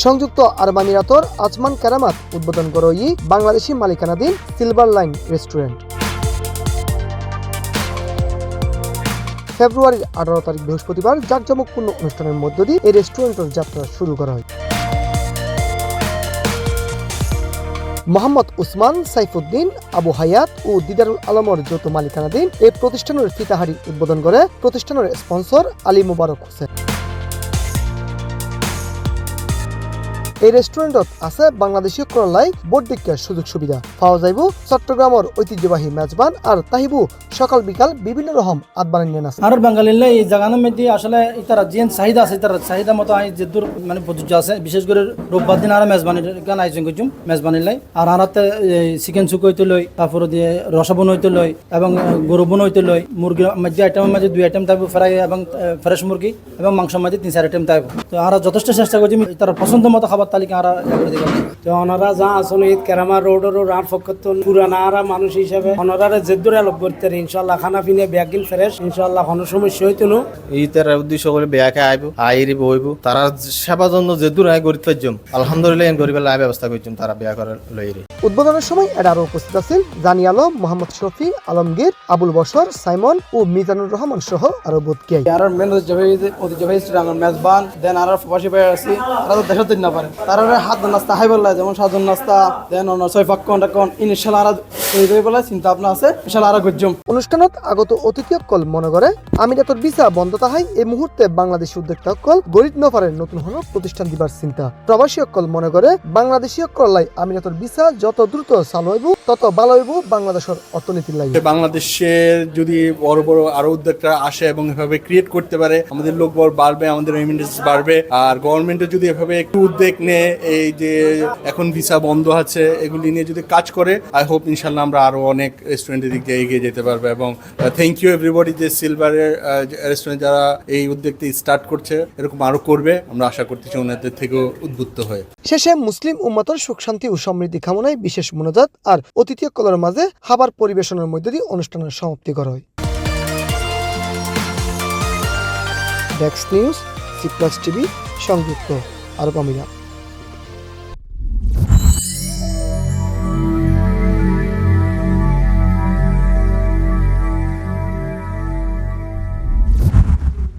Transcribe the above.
সংযুক্ত আরব আমিরাতর আজমান কেরামাত উদ্বোধন করই বাংলাদেশি মালিকানাধীন সিলভার লাইন রেস্টুরেন্ট। ফেব্রুয়ারির 18 তারিখ বৃহস্পতিবার জাঁকজমকপূর্ণ অনুষ্ঠানের মধ্য দিয়ে এই রেস্টুরেন্টের যাত্রা শুরু করা হয়। মোহাম্মদ উসমান, সাইফুদ্দিন, আবু হায়াত ও দিদারুল আলমর যৌথ মালিকানাধীন এই প্রতিষ্ঠানের ফিতাহারি উদ্বোধন করে প্রতিষ্ঠানের স্পন্সর আলী মুবারক হোসেন। এই রেস্টুরেন্টত আছে বাংলাদেশীয় করলাই বড়দিকের সুযোগ সুবিধা পাওয়া যাইব। চট্টগ্রামের ঐতিহ্যবাহী মেজবান আর তাহিবু সকাল বিকাল বিভিন্ন রকম আদবানিয়ে আছে। আর বাঙালিরা এই জায়গার মধ্যে আসলে তারা যে চাহিদা আছে তার চাহিদা মতো যে দূর মানে প্রযোজ্য আছে। বিশেষ করে রোববার দিন আর মেজবানির গান আয়োজন করছুম মেজবানির লাই আর আনাতে চিকেন সুক হইতে লই, তারপরে দিয়ে রসাবন হইতে লই এবং গরু বন হইতে লই। মুরগির মধ্যে আইটেমের মাঝে 2 আইটেম থাকবে, ফ্রাই এবং ফ্রেশ মুরগি এবং মাংসের মাঝে 3-4 আইটেম থাকবে। তো আমরা যথেষ্ট চেষ্টা করছি তার পছন্দ মতো খাবার তালিকা আমরা করে দিই। তো ওনারা যা আসলে ঈদ কেরামা রোডেরও রান ফকত পুরানা আরা মানুষ হিসাবে ওনারা জেদ্দুর আলোক করতে ইনশাল্লাহ খানা পিনে ব্যাগিল ফ্রেশ ইনশাল্লাহ কোনো সমস্যা হইতো না। ঈদের উদ্দেশ্য করে বেয়াকে আইব আইরি বইব তারা সেবার জন্য জেদ্দুর আয় গরিব পাইজম আলহামদুলিল্লাহ গরিবের লাই ব্যবস্থা করছুম তারা বেয়া করার লইরে। উদ্বোধনের সময় এরা আরো উপস্থিত আছেন জানি আলম, মোহাম্মদ শফি, আলমগীর, আবুল বশর, সাইমন ও মিজানুর রহমান সহ আরো বোধকিয়াই। আর মেন ঐতিহ্যবাহী মেজবান দেন আর প্রবাসী ভাই আছি তারা তো দেশত না পারে তারা হাত নাস্তা হাই বললা যেমন সাজন নাস্তা দেন ছয় ফাক্কন ইনশাল্লাহ আর বলে চিন্তা ভাবনা আছে ইনশাল্লাহ আর গজ্জম। অনুষ্ঠানত আগত অতিথিসকল মনে করে আমিরাতর ভিসা বন্ধ তাহাই এই মুহূর্তে বাংলাদেশি উদ্যোক্তাসকল গরিব নফারের নতুন হল প্রতিষ্ঠান দিবার চিন্তা। প্রবাসীসকল মনে করে বাংলাদেশীয় করলাই আমিরাতর ভিসা যত দ্রুত চালু হইব তত ভালো হইব বাংলাদেশের অর্থনীতির লাগবে। বাংলাদেশের যদি বড় বড় আরো উদ্যোক্তা আসে এবং এভাবে ক্রিয়েট করতে পারে আমাদের লোকবল বাড়বে, আমাদের রেমিটেন্স বাড়বে। আর গভর্নমেন্টও যদি এভাবে একটু উদ্যোগ নেয় এই যে এখন ভিসা বন্ধ আছে এগুলি নিয়ে যদি কাজ করে আই হোপ ইনশাল্লাহ আমরা আরো অনেক রেস্টুরেন্টের দিক দিয়ে এগিয়ে যেতে পারবো। এবং থ্যাংক ইউ এভরিবডি যে সিলভারের রেস্টুরেন্ট যারা এই উদ্যোগটি স্টার্ট করছে এরকম আরো করবে আমরা আশা করতেছি ওনাদের থেকেও উদ্বুদ্ধ হয়ে। শেষে মুসলিম উম্মতের সুখ শান্তি ও সমৃদ্ধি কামনায় বিশেষ মোনাজাত আর অতিথিসকলের মাঝে খাবার পরিবেশনের মধ্য দিয়ে অনুষ্ঠানের সমাপ্তি করা হয়। ডেস্ক নিউজ, সি+ টিভি, সংযুক্ত আরব আমিরাত।